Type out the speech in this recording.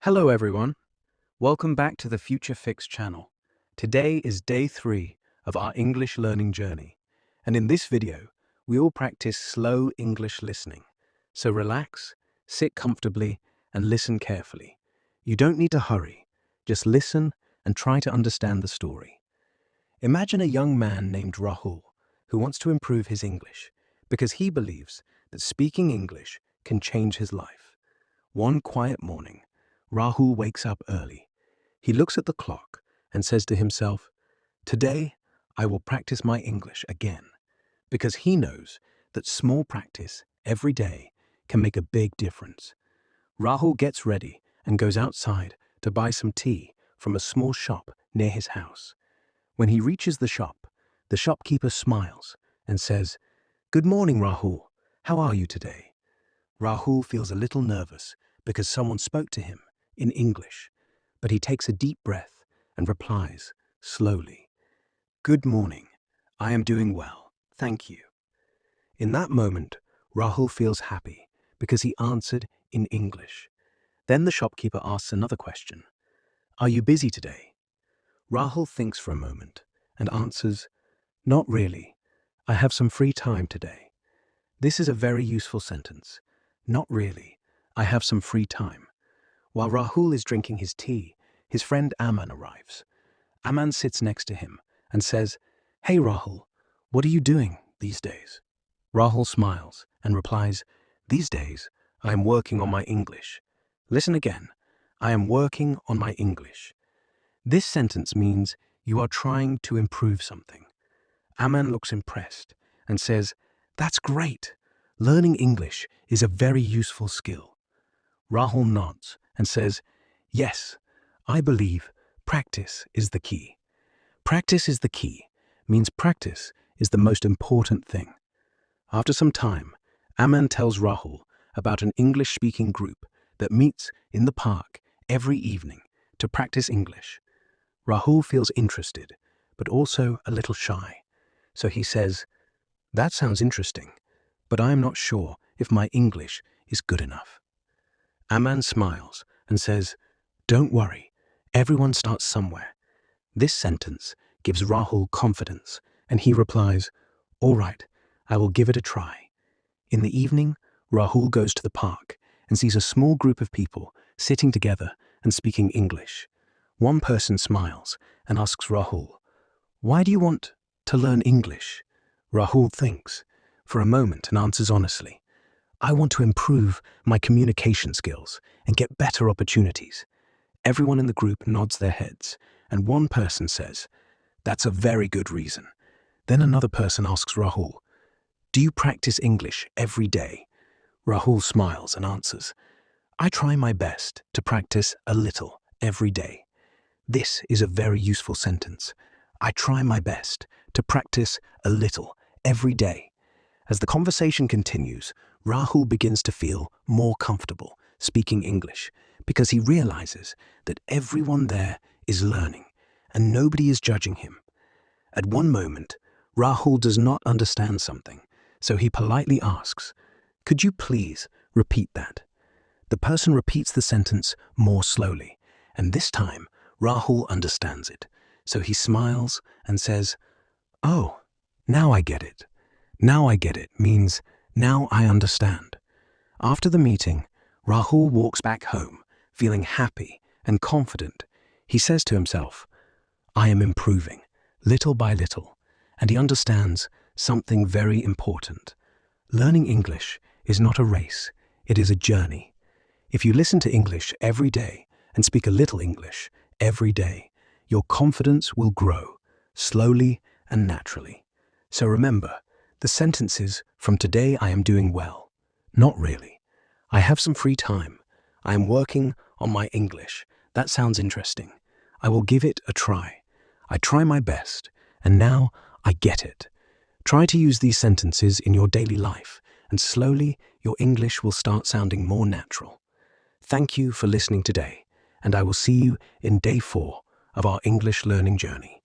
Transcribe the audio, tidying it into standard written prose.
Hello everyone, welcome back to the Future Fix channel. Today is day 3 of our English learning journey, and in this video, we will practice slow English listening. So relax, sit comfortably, and listen carefully. You don't need to hurry, just listen and try to understand the story. Imagine a young man named Rahul who wants to improve his English because he believes that speaking English can change his life. One quiet morning, Rahul wakes up early. He looks at the clock and says to himself, "Today, I will practice my English again," because he knows that small practice every day can make a big difference. Rahul gets ready and goes outside to buy some tea from a small shop near his house. When he reaches the shopkeeper smiles and says, "Good morning, Rahul. How are you today?" Rahul feels a little nervous because someone spoke to him in English, but he takes a deep breath and replies slowly, "Good morning. I am doing well, thank you." In that moment, Rahul feels happy because he answered in English. Then the shopkeeper asks another question, "Are you busy today?" Rahul thinks for a moment and answers, "Not really. I have some free time today." This is a very useful sentence. Not really. I have some free time. While Rahul is drinking his tea, his friend Aman arrives. Aman sits next to him and says, "Hey Rahul, what are you doing these days?" Rahul smiles and replies, "These days, I am working on my English." Listen again. I am working on my English. This sentence means you are trying to improve something. Aman looks impressed and says, "That's great. Learning English is a very useful skill." Rahul nods and says, "Yes, I believe practice is the key." Practice is the key means practice is the most important thing. After some time, Aman tells Rahul about an English-speaking group that meets in the park every evening to practice English. Rahul feels interested, but also a little shy. So he says, "That sounds interesting, but I am not sure if my English is good enough." Aman smiles and says, "Don't worry, everyone starts somewhere." This sentence gives Rahul confidence, and he replies, "All right, I will give it a try." In the evening, Rahul goes to the park and sees a small group of people sitting together and speaking English. One person smiles and asks Rahul, "Why do you want to learn English?" Rahul thinks for a moment and answers honestly, "I want to improve my communication skills and get better opportunities." Everyone in the group nods their heads, and one person says, "That's a very good reason." Then another person asks Rahul, "Do you practice English every day?" Rahul smiles and answers, "I try my best to practice a little every day." This is a very useful sentence. I try my best to practice a little every day. As the conversation continues, Rahul begins to feel more comfortable speaking English because he realizes that everyone there is learning and nobody is judging him. At one moment, Rahul does not understand something, so he politely asks, "Could you please repeat that?" The person repeats the sentence more slowly, and this time Rahul understands it, so he smiles and says, "Oh, now I get it." "Now I get it" means "now I understand." After the meeting, Rahul walks back home, feeling happy and confident. He says to himself, "I am improving, little by little," and he understands something very important. Learning English is not a race, it is a journey. If you listen to English every day and speak a little English every day, your confidence will grow, slowly and naturally. So remember, the sentences from "Today I am doing well," "Not really," "I have some free time," "I am working on my English," "That sounds interesting," "I will give it a try," "I try my best," and "Now I get it." Try to use these sentences in your daily life, and slowly your English will start sounding more natural. Thank you for listening today, and I will see you in day 4 of our English learning journey.